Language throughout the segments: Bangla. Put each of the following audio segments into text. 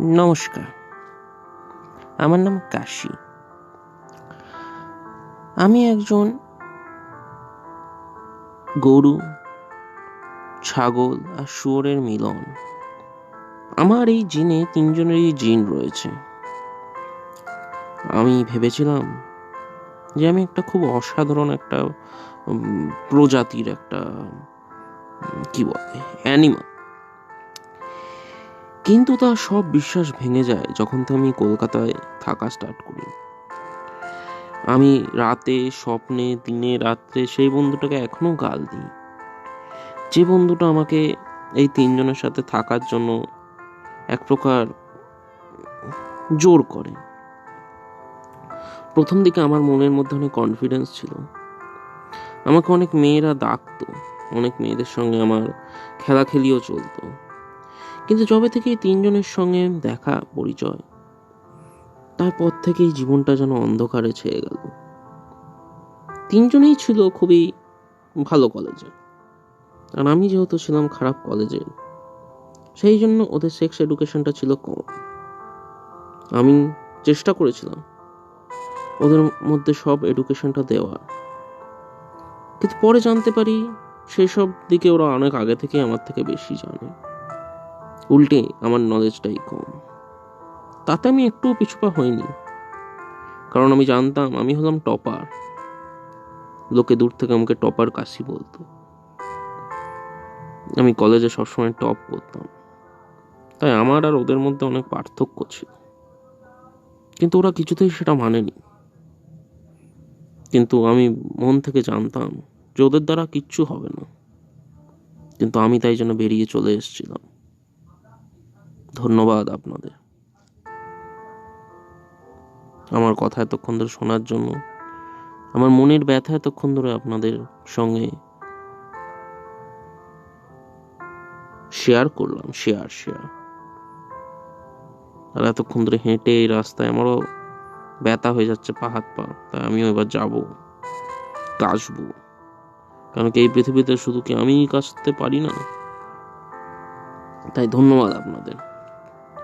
নমস্কার, আমার নাম কাশি। আমি একজন গরু, ছাগল আর শুয়োরের মিলন। আমার এই জিনে 3 জনেরই জিন রয়েছে। আমি ভেবেছিলাম যে আমি একটা খুব অসাধারণ একটা প্রজাতির একটা কি বলে অ্যানিমাল। কিন্তু তার সব বিশ্বাস ভেঙে যায় যখন থেকে আমি কলকাতায় থাকা স্টার্ট করি। আমি রাতে, স্বপ্নে, দিনে, রাত্রে সেই বন্ধুটাকে এখনো গাল দিই, যে বন্ধুটা আমাকে এই 3 জনের সাথে থাকার জন্য এক প্রকার জোর করে। প্রথম দিকে আমার মনের মধ্যে অনেক কনফিডেন্স ছিল, আমাকে অনেক মেয়েরা ডাকতো, অনেক মেয়েদের সঙ্গে আমার খেলাখেলিও চলতো। কিন্তু যবে থেকে এই 3 জনের সঙ্গে দেখা পরিচয়, তারপর থেকেই জীবনটা যেন অন্ধকারে ছেয়ে গেল। 3 জনেই ছিল খুবই ভালো কলেজে, আর আমি যেহেতু ছিলাম খারাপ কলেজে, সেই জন্য ওদের সেক্স এডুকেশনটা ছিল কম। আমি চেষ্টা করেছিলাম ওদের মধ্যে সব এডুকেশনটা দেওয়ার, কিন্তু পরে জানতে পারি সেই সব দিকে ওরা অনেক আগে থেকে আমার থেকে বেশি জানে, উল্টে আমার নলেজটাই কম। তাতে আমি একটুও পিছুপা হইনি, কারণ আমি জানতাম আমি হলাম টপার। লোকে দূর থেকে আমাকে টপার কাশি বলতো। আমি কলেজে সবসময় টপ করতাম, তাই আমার আর ওদের মধ্যে অনেক পার্থক্য ছিল, কিন্তু ওরা কিছুতেই সেটা মানেনি। কিন্তু আমি মন থেকে জানতাম যে ওদের দ্বারা কিচ্ছু হবে না, কিন্তু আমি তাই জন্য বেরিয়ে চলে এসেছিলাম। ধন্যবাদ আপনাদের আমার কথা এতক্ষণ ধরে শোনার জন্য। আমার মনের ব্যথা এতক্ষণ ধরে আপনাদের সঙ্গে শেয়ার করলাম। আর এতক্ষণ ধরে হেঁটে এই রাস্তায় আমারও ব্যথা হয়ে যাচ্ছে পা হাত পা, তাই আমিও এবার যাবো, কাশবো। কারণ কি এই পৃথিবীতে শুধু কি আমিই কাশতে পারি না? তাই ধন্যবাদ আপনাদের,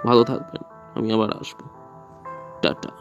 ভালো থাকবেন, আমি আবার আসবো। টাটা।